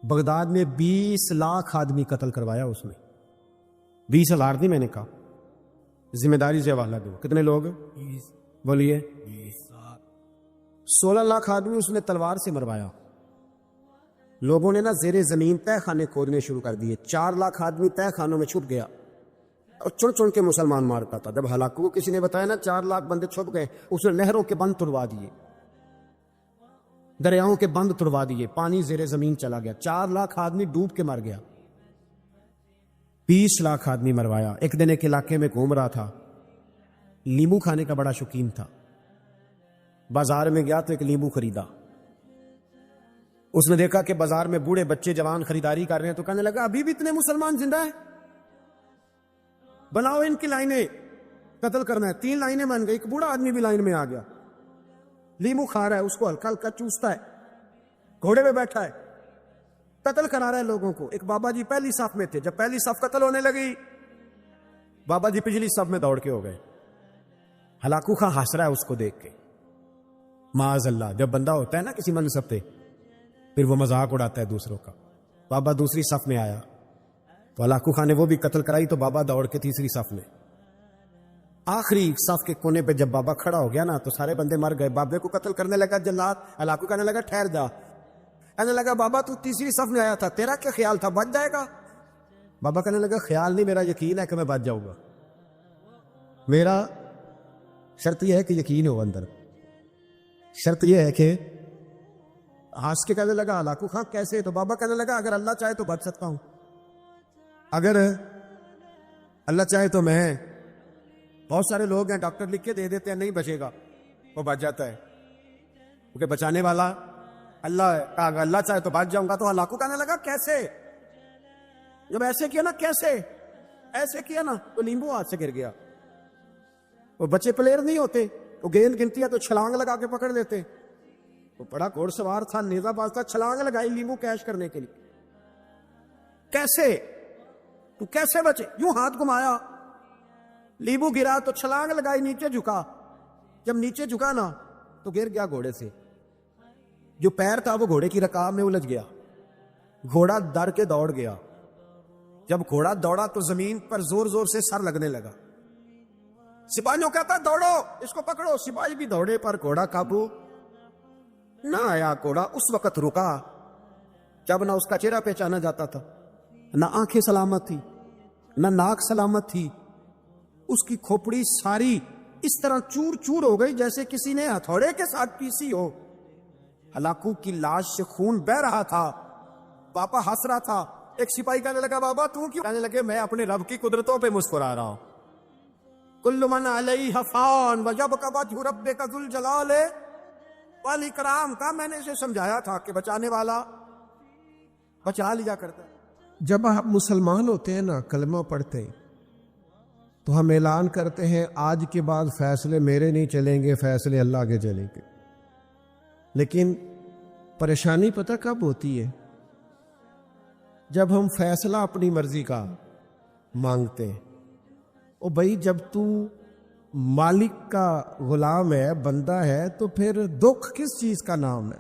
Baghdad میں 20 لاکھ آدمی قتل کروایا اس نے. 20,000 نہیں میں نے کہا, ذمہ داری سے حوالہ دو. کتنے لوگ بولیے؟ 16 لاکھ آدمی اس نے تلوار سے مروایا. لوگوں نے نا زیر زمین تہ خانے کھودنے شروع کر دیے. 4 لاکھ آدمی تہ خانوں میں چھپ گیا اور چن چن کے مسلمان مارتا تھا. جب ہلاکو کو کسی نے بتایا نا 4 لاکھ بندے چھپ گئے, اس نے نہروں کے بند توڑوا دیے, دریاؤں کے بند توڑوا دیے, پانی زیر زمین چلا گیا. 4 لاکھ آدمی ڈوب کے مر گیا. 20 لاکھ آدمی مروایا. ایک دن ایک علاقے میں گھوم رہا تھا, لیمو کھانے کا بڑا شوقین تھا. بازار میں گیا تو ایک لیمو خریدا. اس نے دیکھا کہ بازار میں بوڑھے بچے جوان خریداری کر رہے ہیں, تو کہنے لگا ابھی بھی اتنے مسلمان زندہ ہیں, بناؤ ان کی لائنیں, قتل کرنا ہے. 3 لائنیں بن گئی. ایک بوڑھا آدمی بھی لائن میں آ گیا, لیمو کھا رہا ہے, اس کو ہلکا ہلکا چوستا ہے, گھوڑے پہ بیٹھا ہے, قتل کرا رہا ہے لوگوں کو. ایک بابا جی پہلی صف میں تھے. جب پہلی صف قتل ہونے لگی, بابا جی پچھلی صف میں دوڑ کے ہو گئے. ہلاکو خان ہنس رہا ہے اس کو دیکھ کے. معاذ اللہ, جب بندہ ہوتا ہے نا کسی منصب پہ, پھر وہ مذاق اڑاتا ہے دوسروں کا. بابا دوسری صف میں آیا تو ہلاکو خان نے وہ بھی قتل کرائی, تو بابا دوڑ کے تیسری صف میں. آخری صف کے کونے پہ جب بابا کھڑا ہو گیا نا, تو سارے بندے مر گئے. بابے کو قتل کرنے لگا جلاد. ہلاکو کہنے لگا ٹھہر جا. کہنے لگا بابا تو تیسری صف میں آیا تھا, تیرا کیا خیال تھا بچ جائے گا؟ بابا کہنے لگا خیال نہیں, میرا یقین ہے کہ میں بچ جاؤں گا. میرا شرط یہ ہے کہ یقین ہو اندر. شرط یہ ہے کہ ہنس کے کہنے لگا ہلاکو خان کیسے؟ تو بابا کہنے لگا اگر اللہ چاہے تو بچ سکتا ہوں, اگر اللہ چاہے تو میں. بہت سارے لوگ ہیں ڈاکٹر لکھ کے دے دیتے ہیں نہیں بچے گا, وہ بچ جاتا ہے, کیونکہ بچانے والا اللہ ہے. اگر اللہ چاہے تو بچ جاؤں گا. تو ہلاکو کہنے لگا کیسے؟ جب ایسے کیا نا, کیسے ایسے کیا نا, تو نیمبو ہاتھ سے گر گیا. وہ بچے پلیئر نہیں ہوتے, وہ گیند گنتی ہے تو چھلانگ لگا کے پکڑ لیتے. وہ بڑا گھوڑ سوار تھا, نیزہ باز تھا, چھلانگ لگائی لیمو کیش کرنے کے لیے. کیسے تو کیسے بچے؟ یوں ہاتھ گھمایا, لیمو گرا تو چھلانگ لگائی, نیچے جھکا. جب نیچے جھکا نا تو گر گیا گھوڑے سے. جو پیر تھا وہ گھوڑے کی رکاب میں الجھ گیا. گھوڑا ڈر کے دوڑ گیا. جب گھوڑا دوڑا تو زمین پر زور زور سے سر لگنے لگا. سپاہیوں کہتا دوڑو اس کو پکڑو. سپاہی بھی دوڑے پر گھوڑا قابو نہ آیا. گھوڑا اس وقت رکا جب نہ اس کا چہرہ پہچانا جاتا تھا, نہ آنکھیں سلامت تھی, نہ ناک سلامت تھی. اس کی کھوپڑی ساری اس طرح چور چور ہو گئی جیسے کسی نے ہتھوڑے کے ساتھ پیسی ہو. ہلاکو کی لاش سے خون بہ رہا تھا. بابا ہنس رہا تھا. ایک سپاہی کہنے لگا بابا تو کیوں؟ کہنے لگے میں اپنے رب کی قدرتوں پہ مسکرا رہا ہوں. کل من علیہ فان ویبقی وجہ ربک ذو الجلال والاکرام. کا میں نے اسے سمجھایا تھا کہ بچانے والا بچا لیا کرتا ہے. جب آپ مسلمان ہوتے ہیں نا, کلمہ پڑھتے ہیں, تو ہم اعلان کرتے ہیں آج کے بعد فیصلے میرے نہیں چلیں گے, فیصلے اللہ کے چلیں گے. لیکن پریشانی پتہ کب ہوتی ہے؟ جب ہم فیصلہ اپنی مرضی کا مانگتے ہیں. او بھائی جب تو مالک کا غلام ہے, بندہ ہے, تو پھر دکھ کس چیز کا نام ہے؟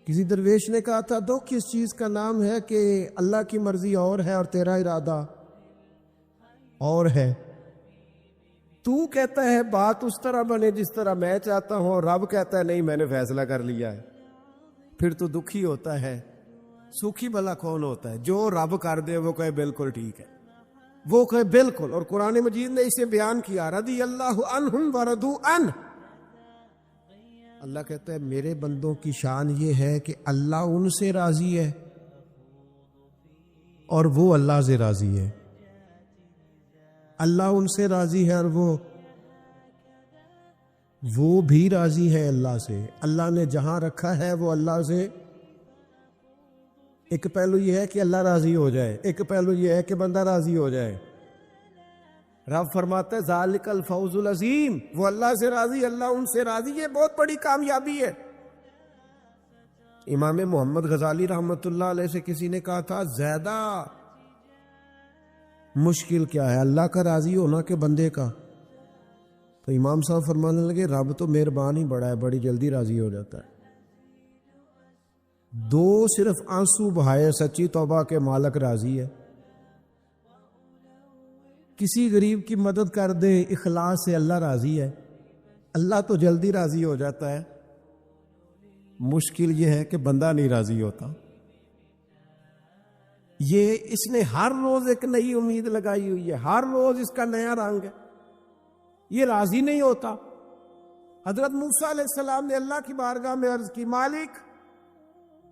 کسی درویش نے کہا تھا دکھ کس چیز کا نام ہے کہ اللہ کی مرضی اور ہے اور تیرا ارادہ اور ہے. تو کہتا ہے بات اس طرح بنے جس طرح میں چاہتا ہوں, اور رب کہتا ہے نہیں میں نے فیصلہ کر لیا ہے. پھر تو دکھی ہوتا ہے. سکھی بھلا کون ہوتا ہے؟ جو رب کر دے وہ کہے بالکل ٹھیک ہے, وہ کہے بالکل. اور قرآن مجید نے اسے بیان کیا, رضی اللہ عنہم ورضوا عنہ. اللہ کہتا ہے میرے بندوں کی شان یہ ہے کہ اللہ ان سے راضی ہے اور وہ اللہ سے راضی ہے. اللہ ان سے راضی ہے اور وہ بھی راضی ہے اللہ سے. اللہ نے جہاں رکھا ہے وہ اللہ سے. ایک پہلو یہ ہے کہ اللہ راضی ہو جائے, ایک پہلو یہ ہے کہ بندہ راضی ہو جائے. رب فرماتا ہے ذالک الفوز العظیم, وہ اللہ سے راضی, اللہ ان سے راضی, یہ بہت بڑی کامیابی ہے. امام محمد غزالی رحمۃ اللہ علیہ سے کسی نے کہا تھا زیادہ مشکل کیا ہے, اللہ کا راضی ہونا کہ بندے کا؟ تو امام صاحب فرمانے لگے رب تو مہربان ہی بڑا ہے, بڑی جلدی راضی ہو جاتا ہے. دو صرف آنسو بہائے سچی توبہ کے مالک راضی ہے. کسی غریب کی مدد کر دے اخلاص سے اللہ راضی ہے. اللہ تو جلدی راضی ہو جاتا ہے، مشکل یہ ہے کہ بندہ نہیں راضی ہوتا. یہ اس نے ہر روز ایک نئی امید لگائی ہوئی ہے، ہر روز اس کا نیا رنگ ہے. یہ راضی نہیں ہوتا. حضرت موسیٰ علیہ السلام نے اللہ کی بارگاہ میں عرض کی، مالک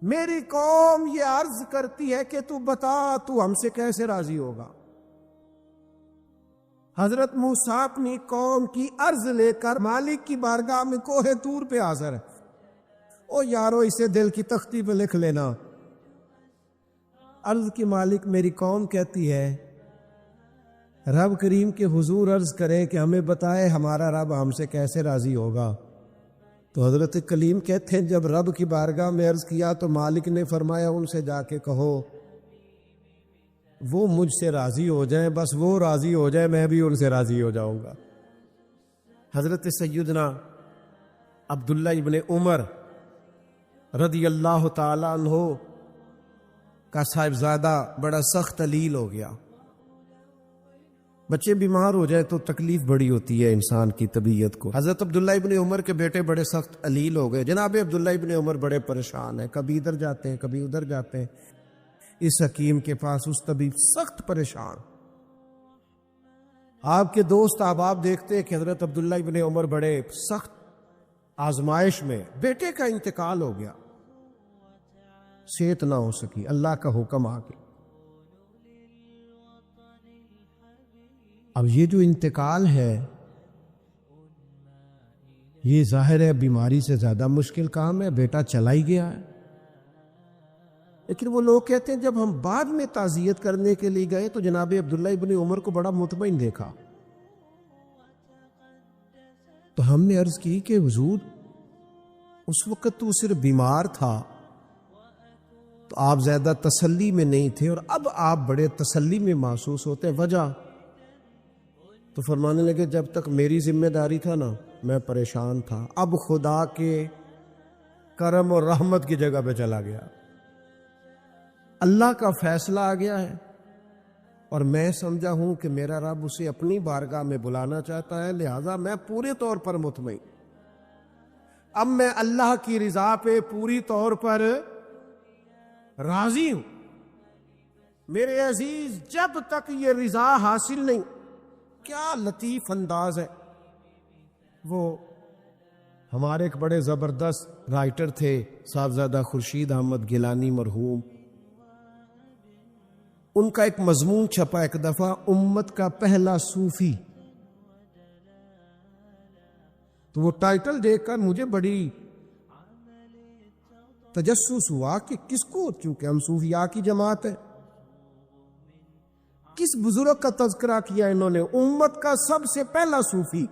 میری قوم یہ عرض کرتی ہے کہ تو بتا تو ہم سے کیسے راضی ہوگا. حضرت موسیٰ اپنی قوم کی عرض لے کر مالک کی بارگاہ میں کوہ طور پہ حاضر ہے. او یارو اسے دل کی تختی پہ لکھ لینا. عرض کی مالک میری قوم کہتی ہے رب کریم کے حضور عرض کرے کہ ہمیں بتائے ہمارا رب ہم سے کیسے راضی ہوگا. تو حضرت کلیم کہتے ہیں جب رب کی بارگاہ میں عرض کیا تو مالک نے فرمایا ان سے جا کے کہو وہ مجھ سے راضی ہو جائیں، بس وہ راضی ہو جائے میں بھی ان سے راضی ہو جاؤں گا. حضرت سیدنا عبداللہ ابن عمر رضی اللہ تعالیٰ عنہ کا صاحبزادہ بڑا سخت علیل ہو گیا. بچے بیمار ہو جائے تو تکلیف بڑی ہوتی ہے انسان کی طبیعت کو. حضرت عبداللہ ابن عمر کے بیٹے بڑے سخت علیل ہو گئے. جناب عبداللہ ابن عمر بڑے پریشان ہیں، کبھی ادھر جاتے ہیں کبھی ادھر جاتے ہیں. اس حکیم کے پاس اس طبیب سخت پریشان. آپ کے دوست احباب دیکھتے کہ حضرت عبداللہ ابن عمر بڑے سخت آزمائش میں، بیٹے کا انتقال ہو گیا، صحت نہ ہو سکی، اللہ کا حکم آ گیا. اب یہ جو انتقال ہے یہ ظاہر ہے بیماری سے زیادہ مشکل کام ہے، بیٹا چلا ہی گیا ہے. لیکن وہ لوگ کہتے ہیں جب ہم بعد میں تعزیت کرنے کے لیے گئے تو جناب عبداللہ ابن عمر کو بڑا مطمئن دیکھا. تو ہم نے عرض کی کہ حضور اس وقت تو صرف بیمار تھا تو آپ زیادہ تسلی میں نہیں تھے اور اب آپ بڑے تسلی میں محسوس ہوتے ہیں، وجہ؟ تو فرمانے لگے جب تک میری ذمہ داری تھا نا میں پریشان تھا، اب خدا کے کرم اور رحمت کی جگہ پہ چلا گیا، اللہ کا فیصلہ آ گیا ہے اور میں سمجھا ہوں کہ میرا رب اسے اپنی بارگاہ میں بلانا چاہتا ہے، لہذا میں پورے طور پر مطمئن. اب میں اللہ کی رضا پہ پوری طور پر راضی ہوں. میرے عزیز جب تک یہ رضا حاصل نہیں، کیا لطیف انداز ہے. وہ ہمارے ایک بڑے زبردست رائٹر تھے صاحبزادہ خورشید احمد گیلانی مرحوم، ان کا ایک مضمون چھپا ایک دفعہ، امت کا پہلا صوفی. تو وہ ٹائٹل دیکھ کر مجھے بڑی تجسس ہوا کہ کس کو، چونکہ ہم صوفیاء کی جماعت ہے، کس بزرگ کا تذکرہ کیا انہوں نے، امت کا سب سے پہلا صوفی.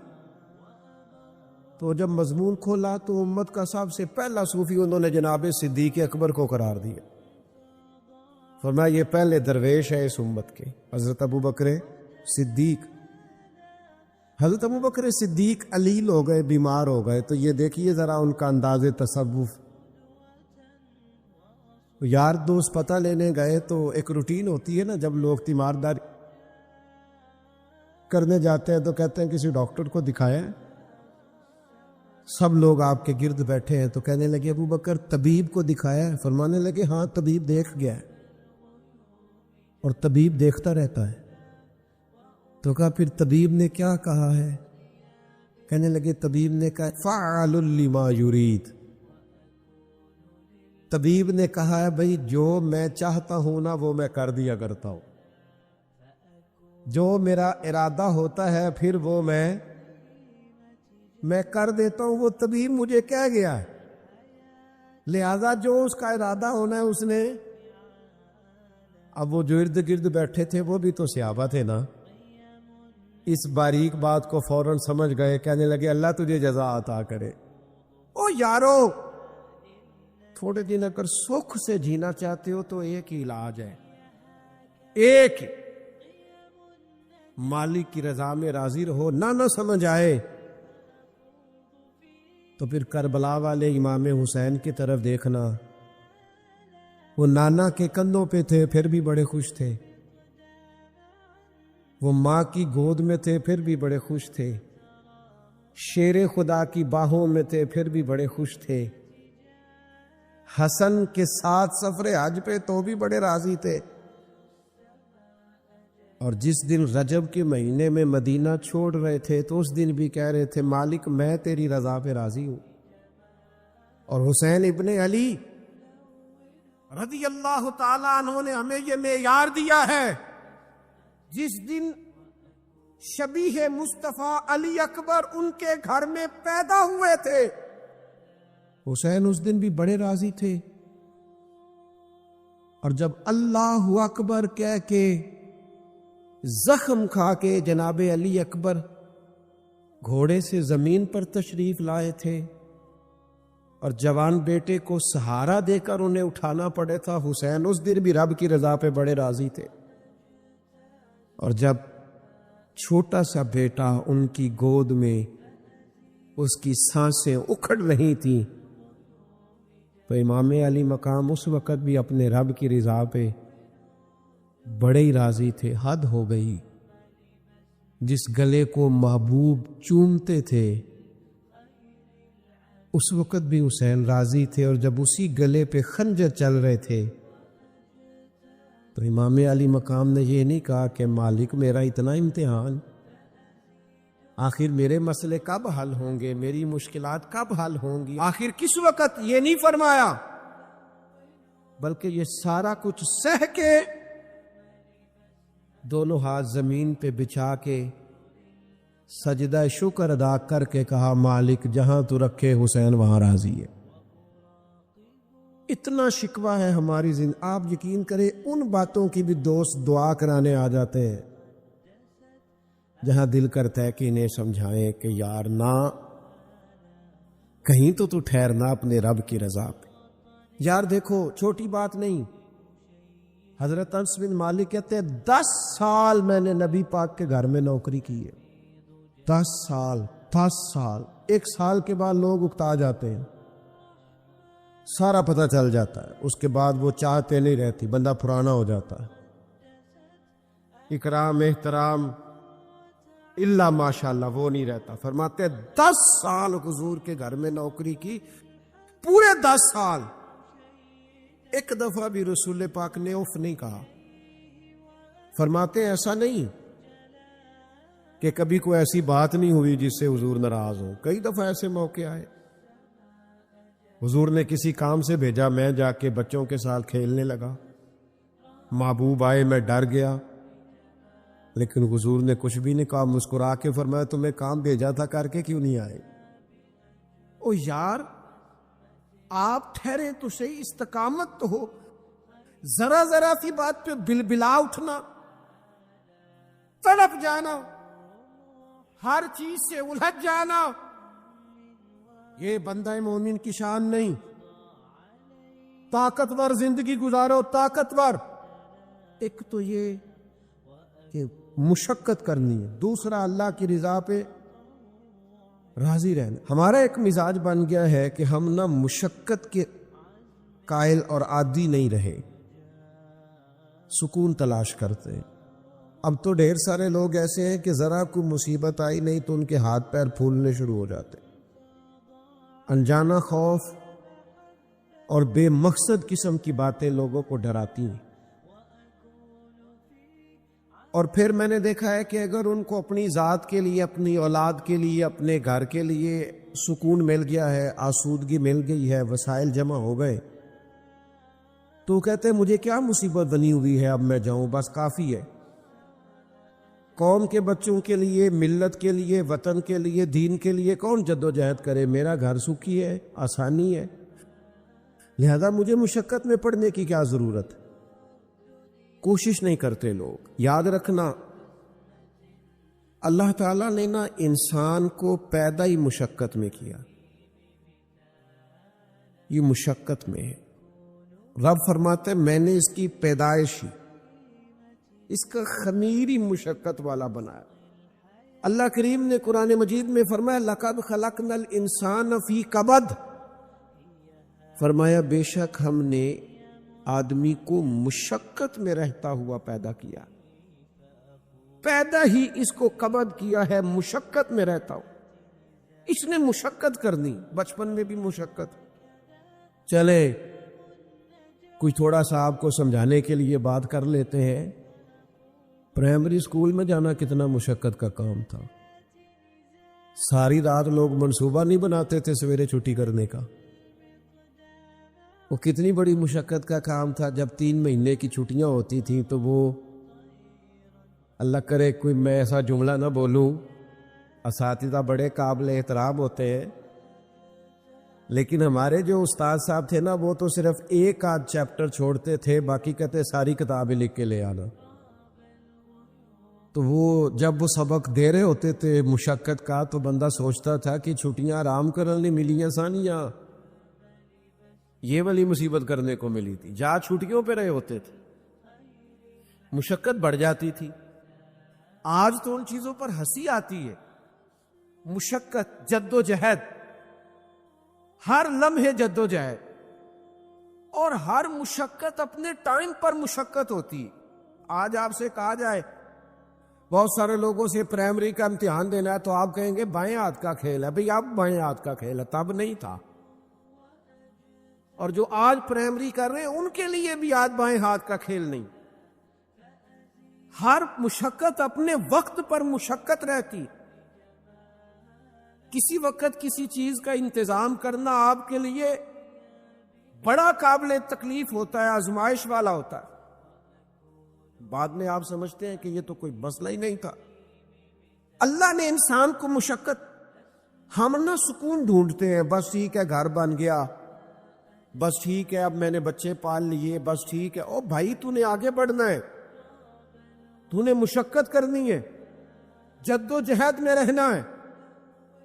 تو جب مضمون کھولا تو امت کا سب سے پہلا صوفی انہوں نے جناب صدیق اکبر کو قرار دیا. فرمایا یہ پہلے درویش ہے اس امت کے، حضرت ابو بکر صدیق. حضرت ابو بکر صدیق علیل ہو گئے، بیمار ہو گئے. تو یہ دیکھیے ذرا ان کا انداز تصوف. یار دوست پتہ لینے گئے تو ایک روٹین ہوتی ہے نا، جب لوگ تیمارداری کرنے جاتے ہیں تو کہتے ہیں کسی ڈاکٹر کو دکھایا. سب لوگ آپ کے گرد بیٹھے ہیں تو کہنے لگے ابو بکر طبیب کو دکھایا ہے؟ فرمانے لگے ہاں طبیب دیکھ گیا ہے اور طبیب دیکھتا رہتا ہے. تو کہا پھر طبیب نے کیا کہا ہے؟ کہنے لگے طبیب نے کہا فعال لما یرید. طبیب نے کہا ہے بھئی جو میں چاہتا ہوں نا وہ میں کر دیا کرتا ہوں، جو میرا ارادہ ہوتا ہے پھر وہ میں کر دیتا ہوں. وہ طبیب مجھے کہہ گیا ہے، لہذا جو اس کا ارادہ ہونا ہے اس نے. اب وہ جو ارد گرد بیٹھے تھے وہ بھی تو صحابہ تھے نا، اس باریک بات کو فوراً سمجھ گئے. کہنے لگے اللہ تجھے جزا عطا کرے. او یارو تھوڑے دن اگر سکھ سے جینا چاہتے ہو تو ایک ہی علاج ہے، ایک مالک کی رضا میں راضی رہو. نہ سمجھ آئے تو پھر کربلا والے امام حسین کی طرف دیکھنا وہ نانا کے کندھوں پہ تھے پھر بھی بڑے خوش تھے، وہ ماں کی گود میں تھے پھر بھی بڑے خوش تھے، شیر خدا کی باہوں میں تھے پھر بھی بڑے خوش تھے، حسن کے ساتھ سفر حج پہ تو بھی بڑے راضی تھے، اور جس دن رجب کے مہینے میں مدینہ چھوڑ رہے تھے تو اس دن بھی کہہ رہے تھے مالک میں تیری رضا پہ راضی ہوں۔ اور حسین ابن علی رضی اللہ تعالیٰ عنہ نے ہمیں یہ معیار دیا ہے، جس دن شبیہ مصطفیٰ علی اکبر ان کے گھر میں پیدا ہوئے تھے، حسین اس دن بھی بڑے راضی تھے، اور جب اللہ اکبر کہہ کے زخم کھا کے جناب علی اکبر گھوڑے سے زمین پر تشریف لائے تھے اور جوان بیٹے کو سہارا دے کر انہیں اٹھانا پڑے تھا، حسین اس دن بھی رب کی رضا پہ بڑے راضی تھے۔ اور جب چھوٹا سا بیٹا ان کی گود میں اس کی سانسیں اکھڑ رہی تھیں تو امام علی مقام اس وقت بھی اپنے رب کی رضا پہ بڑے ہی راضی تھے۔ حد ہو گئی، جس گلے کو محبوب چومتے تھے اس وقت بھی حسین راضی تھے، اور جب اسی گلے پہ خنجر چل رہے تھے تو امام علی مقام نے یہ نہیں کہا کہ مالک میرا اتنا امتحان، آخر میرے مسئلے کب حل ہوں گے، میری مشکلات کب حل ہوں گی، آخر کس وقت، یہ نہیں فرمایا، بلکہ یہ سارا کچھ سہ کے دونوں ہاتھ زمین پہ بچھا کے سجدہ شکر ادا کر کے کہا مالک جہاں تو رکھے حسین وہاں راضی ہے۔ اتنا شکوہ ہے ہماری زندگی، آپ یقین کریں ان باتوں کی بھی دوست دعا کرانے آ جاتے ہیں جہاں دل کرتا ہے کہ انہیں سمجھائیں کہ یار نہ کہیں تو ٹھہرنا اپنے رب کی رضا پہ۔ یار دیکھو چھوٹی بات نہیں، حضرت انس بن مالک کہتے ہیں 10 سال میں نے نبی پاک کے گھر میں نوکری کی ہے، 10 سال، ایک سال کے بعد لوگ اکتا جاتے ہیں، سارا پتہ چل جاتا ہے، اس کے بعد وہ چاہتے نہیں رہتی، بندہ پرانا ہو جاتا ہے، اکرام احترام الا ماشاءاللہ وہ نہیں رہتا۔ فرماتے 10 سال حضور کے گھر میں نوکری کی، پورے 10 سال ایک دفعہ بھی رسول پاک نے اف نہیں کہا۔ فرماتے ایسا نہیں کہ کبھی کوئی ایسی بات نہیں ہوئی جس سے حضور ناراض ہو، کئی دفعہ ایسے موقع آئے، حضور نے کسی کام سے بھیجا، میں جا کے بچوں کے ساتھ کھیلنے لگا، محبوب آئے میں ڈر گیا، لیکن حضور نے کچھ بھی نہیں کہا، مسکرا کے فرمایا تمہیں کام بھیجا تھا کر کے کیوں نہیں آئے؟ او یار آپ ٹھہرے تو صحیح، استقامت تو ہو، ذرا ذرا سی بات پہ بلبلا اٹھنا، تڑپ جانا، ہر چیز سے الجھ جانا، یہ بندہ مومن کی شان نہیں۔ طاقتور زندگی گزارو، طاقتور، ایک تو یہ کہ مشقت کرنی ہے، دوسرا اللہ کی رضا پہ راضی رہنا۔ ہمارا ایک مزاج بن گیا ہے کہ ہم نہ مشقت کے قائل اور عادی نہیں رہے، سکون تلاش کرتے ہیں۔ اب تو ڈھیر سارے لوگ ایسے ہیں کہ ذرا کوئی مصیبت آئی نہیں تو ان کے ہاتھ پیر پھولنے شروع ہو جاتے، انجانا خوف اور بے مقصد قسم کی باتیں لوگوں کو ڈراتی ہیں۔ اور پھر میں نے دیکھا ہے کہ اگر ان کو اپنی ذات کے لیے، اپنی اولاد کے لیے، اپنے گھر کے لیے سکون مل گیا ہے، آسودگی مل گئی ہے، وسائل جمع ہو گئے، تو کہتے ہیں مجھے کیا مصیبت بنی ہوئی ہے، اب میں جاؤں، بس کافی ہے۔ قوم کے بچوں کے لیے، ملت کے لیے، وطن کے لیے، دین کے لیے کون جدوجہد کرے؟ میرا گھر سکھی ہے، آسانی ہے، لہذا مجھے مشقت میں پڑنے کی کیا ضرورت ہے؟ کوشش نہیں کرتے لوگ۔ یاد رکھنا اللہ تعالیٰ نے نا انسان کو پیدا ہی مشقت میں کیا، یہ مشقت میں ہے۔ رب فرماتے میں نے اس کی پیدائش ہی، اس کا خمیر ہی مشقت والا بنایا۔ اللہ کریم نے قرآن مجید میں فرمایا لَقَدْ خَلَقْنَا الْإِنسَانَ فِي كَبَدٍ، فرمایا بے شک ہم نے آدمی کو مشقت میں رہتا ہوا پیدا کیا، پیدا ہی اس کو قبض کیا ہے مشقت میں رہتا ہو، اس نے مشقت کرنی، بچپن میں بھی مشقت۔ چلے کوئی تھوڑا سا آپ کو سمجھانے کے لیے بات کر لیتے ہیں، پرائمری اسکول میں جانا کتنا مشقت کا کام تھا، ساری رات لوگ منصوبہ نہیں بناتے تھے سویرے چھٹی کرنے کا، وہ کتنی بڑی مشقت کا کام تھا۔ جب 3 مہینے کی چھٹیاں ہوتی تھیں تو وہ، اللہ کرے کوئی میں ایسا جملہ نہ بولوں، اساتذہ بڑے قابل احترام ہوتے ہیں، لیکن ہمارے جو استاد صاحب تھے نا، وہ تو صرف ایک آدھ چیپٹر چھوڑتے تھے، باقی کہتے ساری کتابیں لکھ کے لے آنا۔ تو وہ جب وہ سبق دے رہے ہوتے تھے مشقت کا، تو بندہ سوچتا تھا کہ چھٹیاں آرام کرنے ملی ہیں سانیاں، یہ والی مصیبت کرنے کو ملی تھی، جہاں چھٹیوں پہ رہے ہوتے تھے، مشقت بڑھ جاتی تھی۔ آج تو ان چیزوں پر ہنسی آتی ہے، مشقت، جد و جہد، ہر لمحے جد و جہد، اور ہر مشقت اپنے ٹائم پر مشقت ہوتی ہے۔ آج آپ سے کہا جائے، بہت سارے لوگوں سے پرائمری کا امتحان دینا ہے تو آپ کہیں گے بائیں ہاتھ کا کھیل ہے، بھئی اب بائیں ہاتھ کا کھیل ہے، تب نہیں تھا۔ اور جو آج پرائمری کر رہے ہیں ان کے لیے بھی آج بائیں ہاتھ کا کھیل نہیں۔ ہر مشقت اپنے وقت پر مشقت رہتی، کسی وقت کسی چیز کا انتظام کرنا آپ کے لیے بڑا قابل تکلیف ہوتا ہے، آزمائش والا ہوتا ہے، بعد میں آپ سمجھتے ہیں کہ یہ تو کوئی مسئلہ ہی نہیں تھا۔ اللہ نے انسان کو مشقت، ہم نہ سکون ڈھونڈتے ہیں، بس ٹھیک ہے گھر بن گیا، بس ٹھیک ہے اب میں نے بچے پال لیے، بس ٹھیک ہے۔ او بھائی تو نے آگے بڑھنا ہے، تو نے مشقت کرنی ہے، جد و جہد میں رہنا ہے،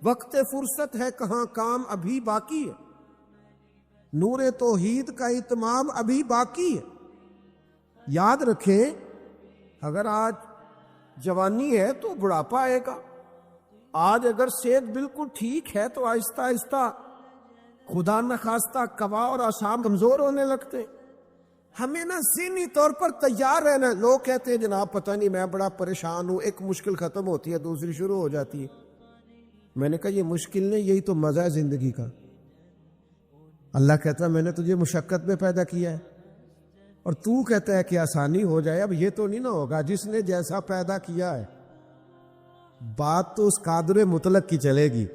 وقت فرصت ہے کہاں، کام ابھی باقی ہے، نور توحید کا اتمام ابھی باقی ہے۔ یاد رکھیں، اگر آج جوانی ہے تو بڑھاپا آئے گا، آج اگر صحت بالکل ٹھیک ہے تو آہستہ آہستہ خدا نخواستہ قوا اور آسام کمزور ہونے لگتے ہیں۔ ہمیں نا ذہنی طور پر تیار رہنا ہے۔ لوگ کہتے ہیں جناب پتہ نہیں میں بڑا پریشان ہوں، ایک مشکل ختم ہوتی ہے دوسری شروع ہو جاتی ہے۔ میں نے کہا یہ مشکل نہیں، یہی تو مزہ ہے زندگی کا۔ اللہ کہتا ہے میں نے تجھے مشقت میں پیدا کیا ہے، اور تو کہتا ہے کہ آسانی ہو جائے۔ اب یہ تو نہیں نہ ہوگا، جس نے جیسا پیدا کیا ہے، بات تو اس قادر مطلق کی چلے گی،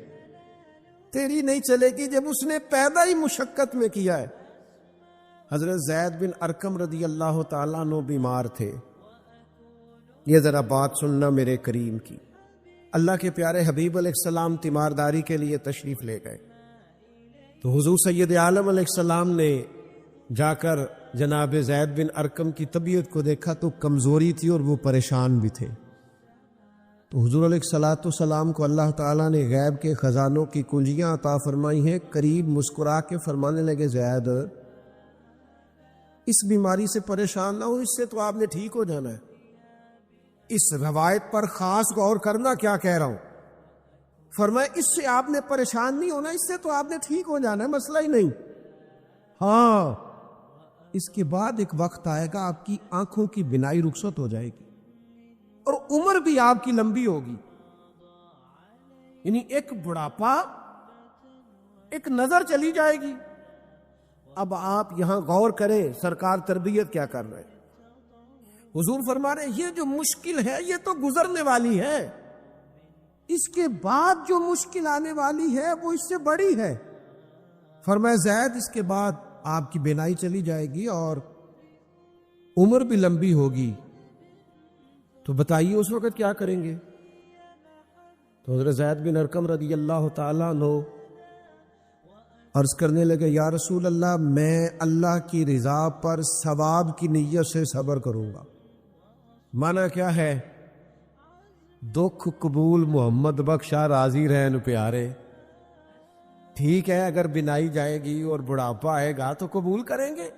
تیری نہیں چلے گی جب اس نے پیدا ہی مشقت میں کیا ہے۔ حضرت زید بن ارقم رضی اللہ تعالیٰ عنہ بیمار تھے، یہ ذرا بات سننا میرے کریم کی۔ اللہ کے پیارے حبیب علیہ السلام تیمارداری کے لیے تشریف لے گئے، تو حضور سید عالم علیہ السلام نے جا کر جناب زید بن ارقم کی طبیعت کو دیکھا تو کمزوری تھی اور وہ پریشان بھی تھے۔ تو حضور علیہ الصلوۃ والسلام کو اللہ تعالیٰ نے غیب کے خزانوں کی کنجیاں عطا فرمائی ہیں۔ قریب مسکرا کے فرمانے لگے زید اس بیماری سے پریشان نہ ہو، اس سے تو آپ نے ٹھیک ہو جانا ہے۔ اس روایت پر خاص غور کرنا کیا کہہ رہا ہوں۔ فرمایا اس سے آپ نے پریشان نہیں ہونا، اس سے تو آپ نے ٹھیک ہو جانا ہے، مسئلہ ہی نہیں۔ ہاں اس کے بعد ایک وقت آئے گا آپ کی آنکھوں کی بینائی رخصت ہو جائے گی اور عمر بھی آپ کی لمبی ہوگی، یعنی ایک بڑھاپا، ایک نظر چلی جائے گی۔ اب آپ یہاں غور کریں سرکار تربیت کیا کر رہے ہیں۔ حضور فرما رہے ہیں یہ جو مشکل ہے یہ تو گزرنے والی ہے، اس کے بعد جو مشکل آنے والی ہے وہ اس سے بڑی ہے۔ فرمایا زید اس کے بعد آپ کی بینائی چلی جائے گی اور عمر بھی لمبی ہوگی، تو بتائیے اس وقت کیا کریں گے؟ تو حضرت زید بن ارقم رضی اللہ تعالیٰ عنہ عرض کرنے لگے یا رسول اللہ میں اللہ کی رضا پر ثواب کی نیت سے صبر کروں گا۔ معنی کیا ہے؟ دکھ قبول محمد بخشا راضی رہن پیارے۔ ٹھیک ہے اگر بینائی جائے گی اور بڑھاپا آئے گا تو قبول کریں گے،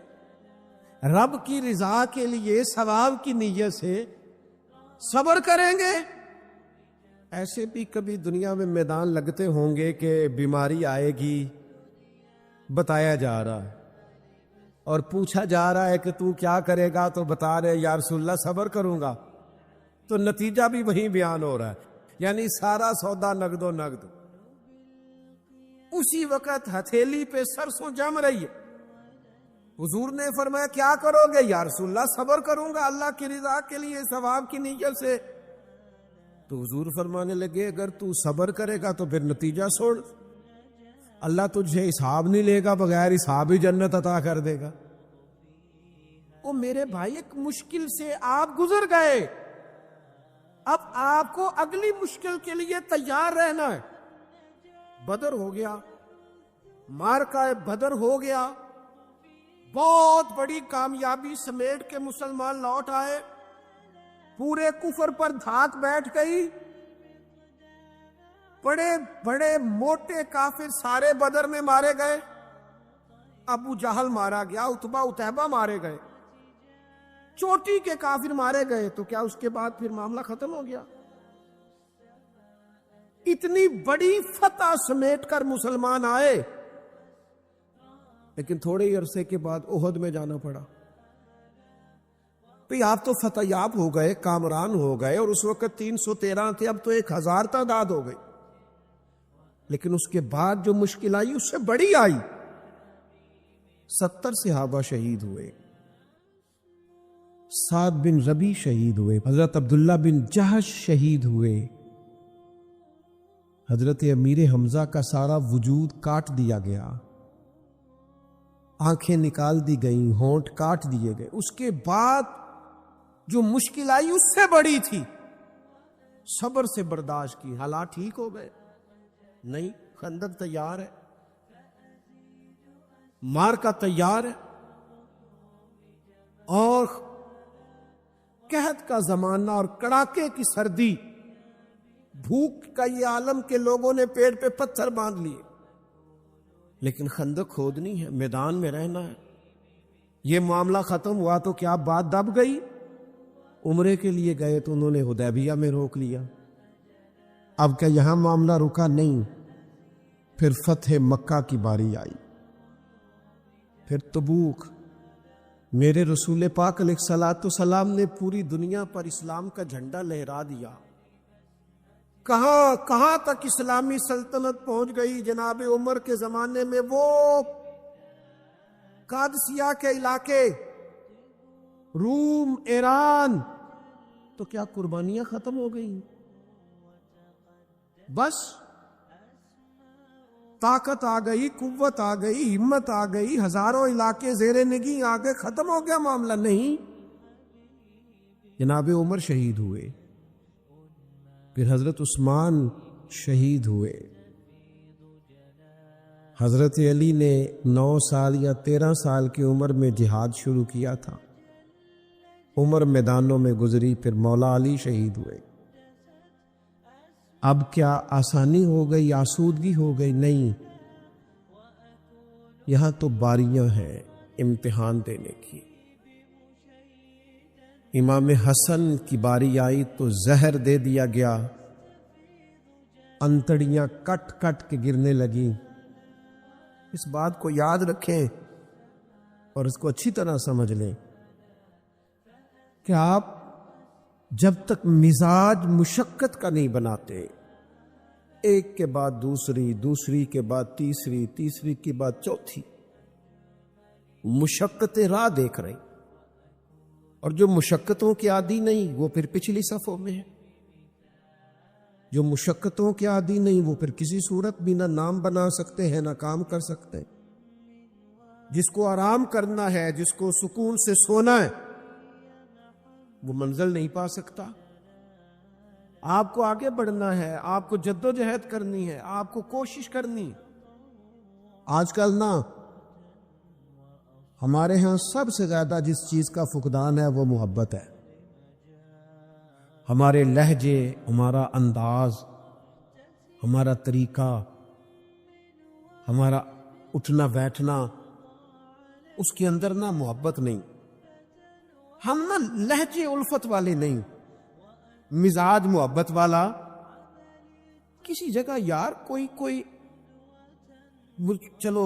رب کی رضا کے لیے ثواب کی نیت سے صبر کریں گے۔ ایسے بھی کبھی دنیا میں میدان لگتے ہوں گے کہ بیماری آئے گی، بتایا جا رہا ہے اور پوچھا جا رہا ہے کہ تو کیا کرے گا، تو بتا رہے یا رسول اللہ صبر کروں گا، تو نتیجہ بھی وہیں بیان ہو رہا ہے، یعنی سارا سودا نقد و نقد۔ اسی وقت ہتھیلی پہ سرسوں جم رہی ہے، حضور نے فرمایا کیا کرو گے؟ یا رسول اللہ صبر کروں گا اللہ کی رضا کے لیے، ثواب کی نیت سے۔ تو حضور فرمانے لگے اگر تو صبر کرے گا تو پھر نتیجہ چھوڑ، اللہ تجھے حساب نہیں لے گا، بغیر حساب ہی جنت عطا کر دے گا۔ او میرے بھائی، ایک مشکل سے آپ گزر گئے، اب آپ کو اگلی مشکل کے لیے تیار رہنا ہے۔ بدر ہو گیا، معرکہ بدر ہو گیا، بہت بڑی کامیابی سمیٹ کے مسلمان لوٹ آئے، پورے کفر پر دھاک بیٹھ گئی، بڑے بڑے موٹے کافر سارے بدر میں مارے گئے، ابو جہل مارا گیا، عتبہ اتیبہ مارے گئے، چوٹی کے کافر مارے گئے، تو کیا اس کے بعد پھر معاملہ ختم ہو گیا؟ اتنی بڑی فتح سمیٹ کر مسلمان آئے، لیکن تھوڑے ہی عرصے کے بعد احد میں جانا پڑا۔ بھئی آپ تو فتح یاب ہو گئے، کامران ہو گئے، اور اس وقت 313 تھے، اب تو 1000 تعداد ہو گئی، لیکن اس کے بعد جو مشکل آئی اس سے بڑی آئی۔ 70 صحابہ شہید ہوئے، سعد بن ربیع شہید ہوئے، حضرت عبداللہ بن جہش شہید ہوئے، حضرت امیر حمزہ کا سارا وجود کاٹ دیا گیا، آنکھیں نکال دی گئیں، ہونٹ کاٹ دیے گئے۔ اس کے بعد جو مشکل آئی اس سے بڑی تھی، صبر سے برداشت کی، حالات ٹھیک ہو گئے، نہیں، خندق تیار ہے، معرکہ تیار ہے، اور قحط کا زمانہ اور کڑاکے کی سردی، بھوک کا یہ عالم کے لوگوں نے پیٹ پہ پتھر باندھ لیے، لیکن خندق کھودنی ہے، میدان میں رہنا ہے۔ یہ معاملہ ختم ہوا تو کیا بات دب گئی؟ عمرے کے لیے گئے تو انہوں نے حدیبیہ میں روک لیا، اب کیا یہاں معاملہ رکا؟ نہیں، پھر فتح مکہ کی باری آئی، پھر تبوک۔ میرے رسول پاک علیہ الصلوۃ والسلام نے پوری دنیا پر اسلام کا جھنڈا لہرا دیا، کہاں کہاں تک اسلامی سلطنت پہنچ گئی۔ جناب عمر کے زمانے میں وہ قادسیہ کے علاقے، روم، ایران، تو کیا قربانیاں ختم ہو گئیں؟ بس طاقت آ گئی، قوت آ گئی، ہمت آ گئی، ہزاروں علاقے زیر نگیں آ گئے، ختم ہو گیا معاملہ؟ نہیں، جناب عمر شہید ہوئے، پھر حضرت عثمان شہید ہوئے، حضرت علی نے 9 سال یا 13 سال کی عمر میں جہاد شروع کیا تھا، عمر میدانوں میں گزری، پھر مولا علی شہید ہوئے۔ اب کیا آسانی ہو گئی، آسودگی ہو گئی؟ نہیں، یہاں تو باریاں ہیں امتحان دینے کی۔ امام حسن کی باری آئی تو زہر دے دیا گیا، انتڑیاں کٹ کٹ کے گرنے لگیں۔ اس بات کو یاد رکھیں اور اس کو اچھی طرح سمجھ لیں کہ آپ جب تک مزاج مشقت کا نہیں بناتے، ایک کے بعد دوسری، دوسری کے بعد تیسری، تیسری کے بعد چوتھی، مشقتیں راہ دیکھ رہے، اور جو مشقتوں کے عادی نہیں وہ پھر پچھلی صفوں میں ہے، جو مشقتوں کے عادی نہیں وہ پھر کسی صورت بھی نہ نام بنا سکتے ہیں نہ کام کر سکتے ہیں۔ جس کو آرام کرنا ہے، جس کو سکون سے سونا ہے، وہ منزل نہیں پا سکتا۔ آپ کو آگے بڑھنا ہے، آپ کو جد و جہد کرنی ہے، آپ کو کوشش کرنی۔ آج کل نا ہمارے ہاں سب سے زیادہ جس چیز کا فقدان ہے وہ محبت ہے۔ ہمارے لہجے، ہمارا انداز، ہمارا طریقہ، ہمارا اٹھنا بیٹھنا، اس کے اندر نا محبت نہیں۔ ہم نا لہجے الفت والے نہیں، مزاج محبت والا۔ کسی جگہ یار کوئی چلو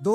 2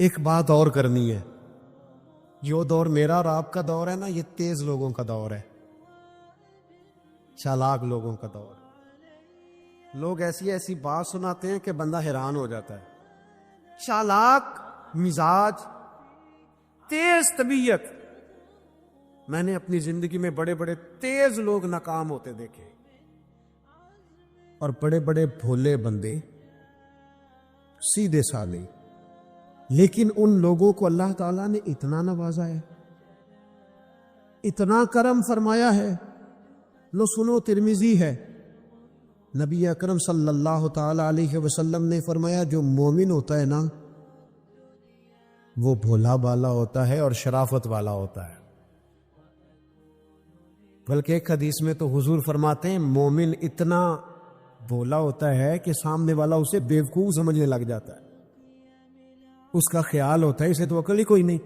ایک بات اور کرنی ہے. جو دور میرا اور آپ کا دور ہے نا، یہ تیز لوگوں کا دور ہے، چالاک لوگوں کا دور. لوگ ایسی ایسی بات سناتے ہیں کہ بندہ حیران ہو جاتا ہے. چالاک مزاج، تیز طبیعت. میں نے اپنی زندگی میں بڑے بڑے تیز لوگ ناکام ہوتے دیکھے، اور بڑے بڑے بھولے بندے سیدھے سادے. لیکن ان لوگوں کو اللہ تعالیٰ نے اتنا نوازا ہے، اتنا کرم فرمایا ہے. لو سنو، ترمذی ہے، نبی اکرم صلی اللہ تعالی علیہ وسلم نے فرمایا جو مومن ہوتا ہے نا، وہ بھولا بالا ہوتا ہے اور شرافت والا ہوتا ہے. بلکہ ایک حدیث میں تو حضور فرماتے ہیں مومن اتنا بھولا ہوتا ہے کہ سامنے والا اسے بیوقوف سمجھنے لگ جاتا ہے. اس کا خیال ہوتا ہے اسے تو عقل ہی کوئی نہیں.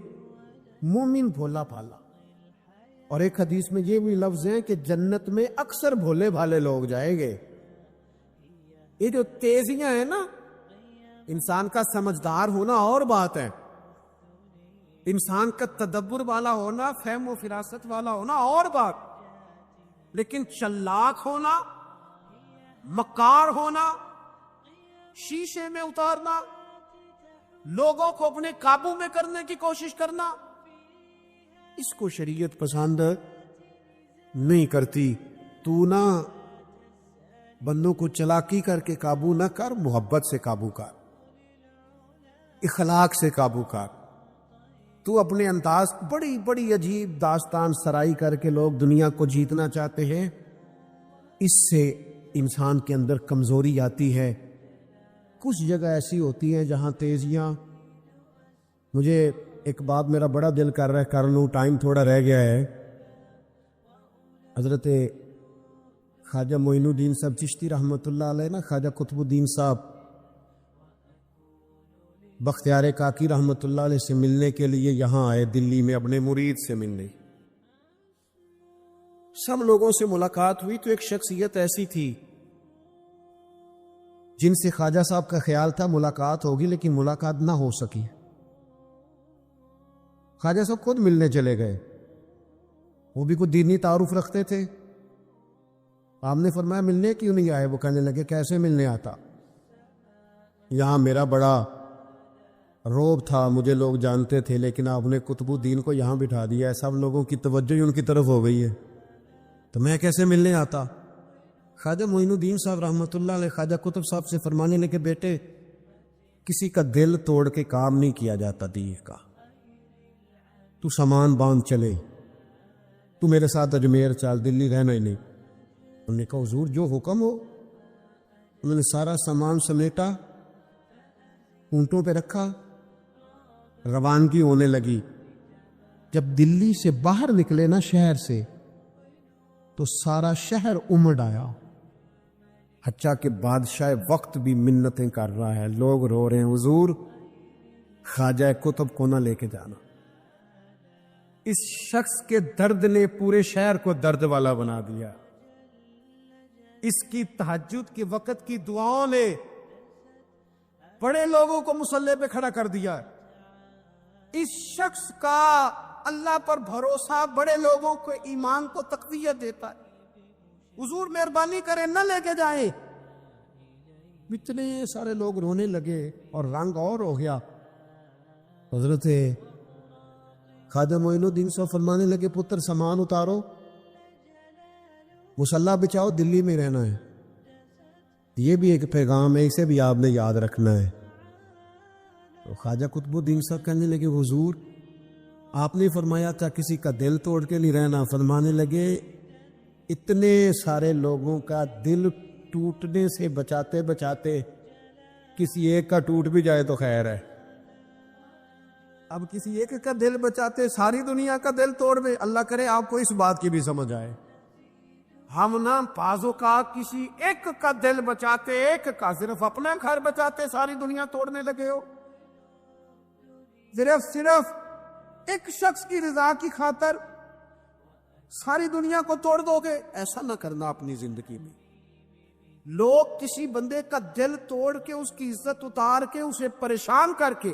مومن بھولا بھالا. اور ایک حدیث میں یہ بھی لفظ ہیں کہ جنت میں اکثر بھولے بھالے لوگ جائیں گے. یہ جو تیزیاں ہیں نا، انسان کا سمجھدار ہونا اور بات ہے، انسان کا تدبر والا ہونا، فہم و فراست والا ہونا اور بات. لیکن چلاک ہونا، مکار ہونا، شیشے میں اتارنا، لوگوں کو اپنے قابو میں کرنے کی کوشش کرنا، اس کو شریعت پسند نہیں کرتی. تو نہ بندوں کو چلاکی کر کے قابو نہ کر، محبت سے قابو کر، اخلاق سے قابو کر. تو اپنے انداز بڑی بڑی عجیب داستان سرائی کر کے لوگ دنیا کو جیتنا چاہتے ہیں، اس سے انسان کے اندر کمزوری آتی ہے. کچھ جگہ ایسی ہوتی ہیں جہاں تیزیاں، مجھے ایک بات میرا بڑا دل کر رہا ہے کر لوں، ٹائم تھوڑا رہ گیا ہے. حضرت خواجہ معین الدین صاحب چشتی رحمۃ اللہ علیہ نا، خواجہ قطب الدین صاحب بختیار کاکی رحمۃ اللہ علیہ سے ملنے کے لیے یہاں آئے دلی میں، اپنے مرید سے ملنے. سب لوگوں سے ملاقات ہوئی تو ایک شخصیت ایسی تھی جن سے خواجہ صاحب کا خیال تھا ملاقات ہوگی، لیکن ملاقات نہ ہو سکی. خواجہ صاحب خود ملنے چلے گئے. وہ بھی کوئی دینی تعارف رکھتے تھے. آپ نے فرمایا ملنے کیوں نہیں آئے؟ وہ کہنے لگے کیسے ملنے آتا، یہاں میرا بڑا روب تھا، مجھے لوگ جانتے تھے، لیکن آپ نے قطب الدین کو یہاں بٹھا دیا ہے، سب لوگوں کی توجہ ہی ان کی طرف ہو گئی ہے، تو میں کیسے ملنے آتا. خواجہ معین الدین صاحب رحمۃ اللہ علیہ خواجہ قطب صاحب سے فرمانے لگے بیٹے، کسی کا دل توڑ کے کام نہیں کیا جاتا دین کا. تو سامان باندھ چلے، تو میرے ساتھ اجمیر چل، دلی رہنا ہی نہیں. انہوں نے کہا حضور جو حکم ہو. انہوں نے سارا سامان سمیٹا، اونٹوں پہ رکھا، روانگی ہونے لگی. جب دلی سے باہر نکلے نا شہر سے، تو سارا شہر امڑ آیا. حتیٰ کہ بادشاہ وقت بھی منتیں کر رہا ہے، لوگ رو رہے ہیں حضور خواجہ قطب کو نہ لے کے جانا. اس شخص کے درد نے پورے شہر کو درد والا بنا دیا. اس کی تہجد کے وقت کی دعاؤں نے بڑے لوگوں کو مصلی پہ کھڑا کر دیا. اس شخص کا اللہ پر بھروسہ بڑے لوگوں کو ایمان کو تقویت دیتا ہے. حضور مہربانی کریں نہ لے کے جائیں. اتنے سارے لوگ رونے لگے اور رنگ اور ہو گیا. حضرت خواجہ معین الدین صاحب فرمانے لگے پتر سامان اتارو، مصلی بچاؤ، دلی میں رہنا ہے. یہ بھی ایک پیغام ہے، اسے بھی آپ نے یاد رکھنا ہے. تو خواجہ قطب الدین صاحب کہنے لگے حضور آپ نے فرمایا تھا کسی کا دل توڑ کے نہیں رہنا. فرمانے لگے اتنے سارے لوگوں کا دل ٹوٹنے سے بچاتے بچاتے کسی ایک کا ٹوٹ بھی جائے تو خیر ہے. اب کسی ایک کا دل بچاتے ساری دنیا کا دل توڑ دے، اللہ کرے آپ کو اس بات کی بھی سمجھ آئے. ہم نہ بازو کا کسی ایک کا دل بچاتے، ایک کا صرف اپنا گھر بچاتے ساری دنیا توڑنے لگے ہو. صرف ایک شخص کی رضا کی خاطر ساری دنیا کو توڑ دو گے. ایسا نہ کرنا اپنی زندگی میں. لوگ کسی بندے کا دل توڑ کے، اس کی عزت اتار کے، اسے پریشان کر کے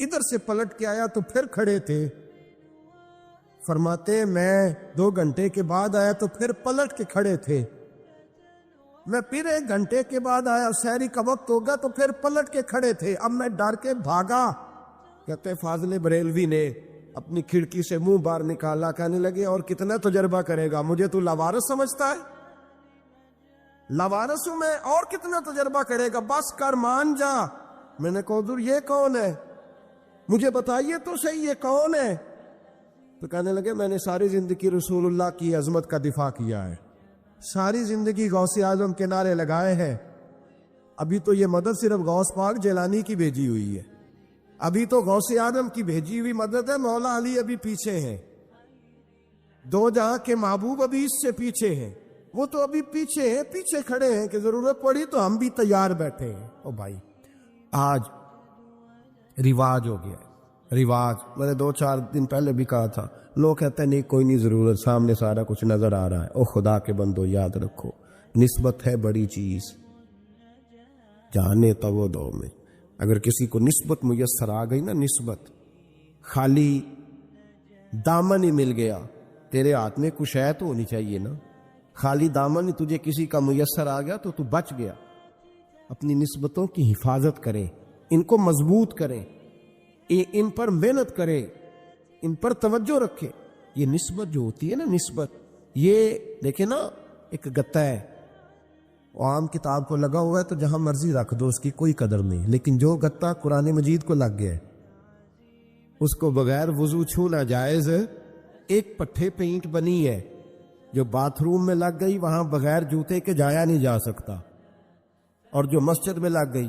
ادھر سے پلٹ کے آیا تو پھر کھڑے تھے. فرماتے میں 2 گھنٹے کے بعد آیا تو پھر پلٹ کے کھڑے تھے. میں پھر 1 گھنٹے کے بعد آیا, سحری کا وقت ہوگا تو پھر پلٹ کے کھڑے تھے. اب میں ڈر کے بھاگا. کہتے فاضل بریلوی نے اپنی کھڑکی سے منہ باہر نکالا, کہنے لگے اور کتنا تجربہ کرے گا, مجھے تو لاوارث سمجھتا ہے؟ لاوارث ہوں میں, اور کتنا تجربہ کرے گا, بس کر مان جا. میں نے کہا حضور یہ کون ہے, مجھے بتائیے تو صحیح یہ کون ہے. تو کہنے لگے میں نے ساری زندگی رسول اللہ کی عظمت کا دفاع کیا ہے, ساری زندگی غوث اعظم کے نعرے لگائے ہیں. ابھی تو یہ مدد صرف غوث پاک جیلانی کی بھیجی ہوئی ہے, ابھی تو غوث اعظم کی بھیجی ہوئی مدد ہے. مولا علی ابھی پیچھے ہیں, 2 جہاں کے محبوب ابھی اس سے پیچھے ہیں, وہ تو ابھی پیچھے ہیں, پیچھے کھڑے ہیں کہ ضرورت پڑی تو ہم بھی تیار بیٹھے ہیں. او بھائی آج رواج ہو گیا ہے, رواج. میں نے 2-4 دن پہلے بھی کہا تھا, لوگ کہتے ہیں نہیں کوئی نہیں ضرورت, سامنے سارا کچھ نظر آ رہا ہے. او خدا کے بندو یاد رکھو, نسبت ہے بڑی چیز, جانے تو وہ دو میں. اگر کسی کو نسبت میسر آ گئی نا, نسبت, خالی دامن ہی مل گیا, تیرے ہاتھ میں کچھ ہے تو ہونی چاہیے نا. خالی دامن ہی تجھے کسی کا میسر آ گیا تو بچ گیا. اپنی نسبتوں کی حفاظت کریں, ان کو مضبوط کریں, ان پر محنت کریں, ان پر توجہ رکھیں. یہ نسبت جو ہوتی ہے نا, نسبت, یہ دیکھیں نا ایک گتا ہے, عام کتاب کو لگا ہوا ہے تو جہاں مرضی رکھ دو, اس کی کوئی قدر نہیں. لیکن جو گتا قرآن مجید کو لگ گیا ہے, اس کو بغیر وضو چھونا جائز. ایک پٹھے پہ اینٹ بنی ہے جو باتھ روم میں لگ گئی, وہاں بغیر جوتے کے جایا نہیں جا سکتا, اور جو مسجد میں لگ گئی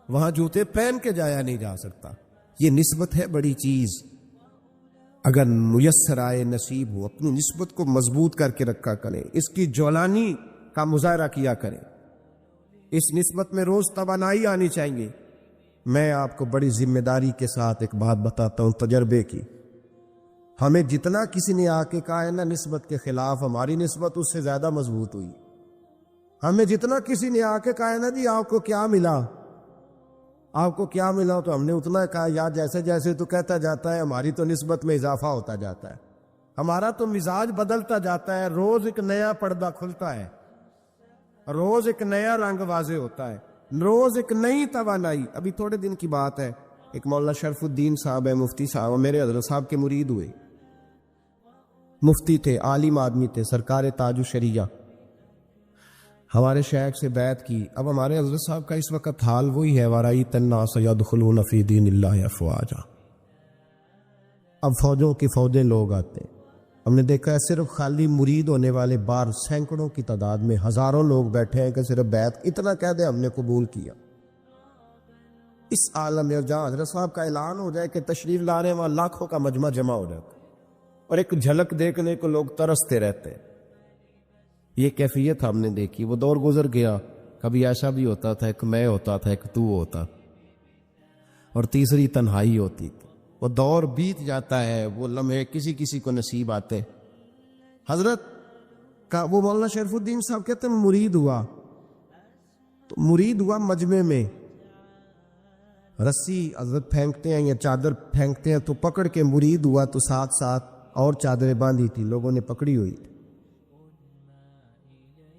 وہاں جوتے پہن کے جایا نہیں جا سکتا. یہ نسبت ہے بڑی چیز. اگر میسر آئے, نصیب ہو, اپنی نسبت کو مضبوط کر کے رکھا کریں, اس کی جولانی کا مظاہرہ کیا کریں. اس نسبت میں روز توانائی آنی چاہیے. میں آپ کو بڑی ذمہ داری کے ساتھ ایک بات بتاتا ہوں تجربے کی. ہمیں جتنا کسی نے آ کے کہا ہے نا نسبت کے خلاف, ہماری نسبت اس سے زیادہ مضبوط ہوئی. ہمیں جتنا کسی نے آ کے کہا ہے نا جی آپ کو کیا ملا, آپ کو کیا ملا, تو ہم نے اتنا کہا یا جیسے جیسے تو کہتا جاتا ہے, ہماری تو نسبت میں اضافہ ہوتا جاتا ہے, ہمارا تو مزاج بدلتا جاتا ہے. روز ایک نیا پردہ کھلتا ہے, روز ایک نیا رنگ واضح ہوتا ہے, روز ایک نئی توانائی. ابھی تھوڑے دن کی بات ہے, ایک مولانا شرف الدین صاحب ہے, مفتی صاحب, میرے حضرت صاحب کے مرید ہوئے, مفتی تھے, عالم آدمی تھے, سرکار تاج الشریعہ. ہمارے شیخ سے بیعت کی. اب ہمارے حضرت صاحب کا اس وقت حال وہی ہے, وَرَأَيْتَ النَّاسَ يَدْخُلُونَ فِي دِينِ اللَّهِ أَفْوَاجًا. اب فوجوں کی فوجیں لوگ آتے ہیں. ہم نے دیکھا ہے صرف خالی مرید ہونے والے باہر سینکڑوں کی تعداد میں ہزاروں لوگ بیٹھے ہیں کہ صرف بیعت اتنا کہہ دے ہم نے قبول کیا. اس عالم میں جہاں حضرت صاحب کا اعلان ہو جائے کہ تشریف لا رہے ہیں, وہاں لاکھوں کا مجمع جمع ہو جاتا ہے, اور ایک جھلک دیکھنے کو لوگ ترستے رہتے ہیں. یہ کیفیت ہم نے دیکھی. وہ دور گزر گیا, کبھی ایسا بھی ہوتا تھا ایک میں ہوتا تھا, ایک تو ہوتا, اور تیسری تنہائی ہوتی تھی. وہ دور بیت جاتا ہے, وہ لمحے کسی کسی کو نصیب آتے. حضرت کا وہ مولانا شرف الدین صاحب کہتے ہیں مرید ہوا, تو مرید ہوا مجمع میں, رسی حضرت پھینکتے ہیں یا چادر پھینکتے ہیں, تو پکڑ کے مرید ہوا, تو ساتھ ساتھ اور چادریں باندھی تھی, لوگوں نے پکڑی ہوئی تھی.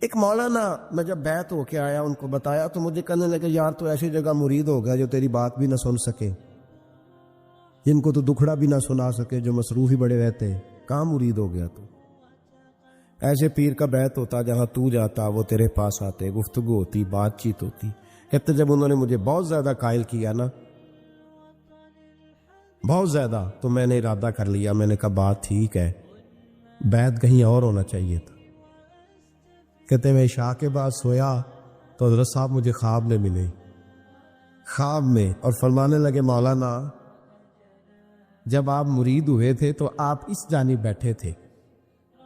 ایک مولانا, میں جب بیعت ہو کے آیا ان کو بتایا تو مجھے کہنے لگے یار تو ایسی جگہ مرید ہو گیا جو تیری بات بھی نہ سن سکے, جن کو تو دکھڑا بھی نہ سنا سکے, جو مصروف ہی بڑے رہتے ہیں, کہاں مرید ہو گیا تو. ایسے پیر کا بیعت ہوتا جہاں تو جاتا وہ تیرے پاس آتے, گفتگو ہوتی, بات چیت ہوتی. کہتے جب انہوں نے مجھے بہت زیادہ قائل کیا نا, بہت زیادہ, تو میں نے ارادہ کر لیا, میں نے کہا بات ٹھیک ہے, بیعت کہیں اور ہونا چاہیے تھا. کہتے میں عشاء کے بعد سویا تو حضرت صاحب مجھے خواب میں ملے, خواب میں, اور فرمانے لگے مولانا جب آپ مرید ہوئے تھے تو آپ اس جانب بیٹھے تھے,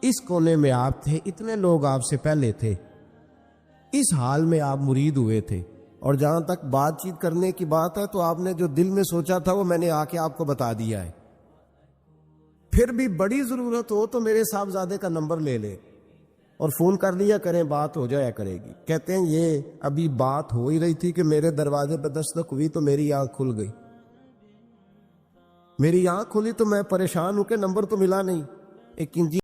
اس کونے میں آپ تھے, اتنے لوگ آپ سے پہلے تھے, اس حال میں آپ مرید ہوئے تھے, اور جہاں تک بات چیت کرنے کی بات ہے تو آپ نے جو دل میں سوچا تھا وہ میں نے آ کے آپ کو بتا دیا ہے. پھر بھی بڑی ضرورت ہو تو میرے صاحبزادے کا نمبر لے لے اور فون کر لیا کریں, بات ہو جایا کرے گی. کہتے ہیں یہ ابھی بات ہو ہی رہی تھی کہ میرے دروازے پہ دستک ہوئی تو میری آنکھ کھل گئی. میری آنکھ کھلی تو میں پریشان ہوں کہ نمبر تو ملا نہیں. ایک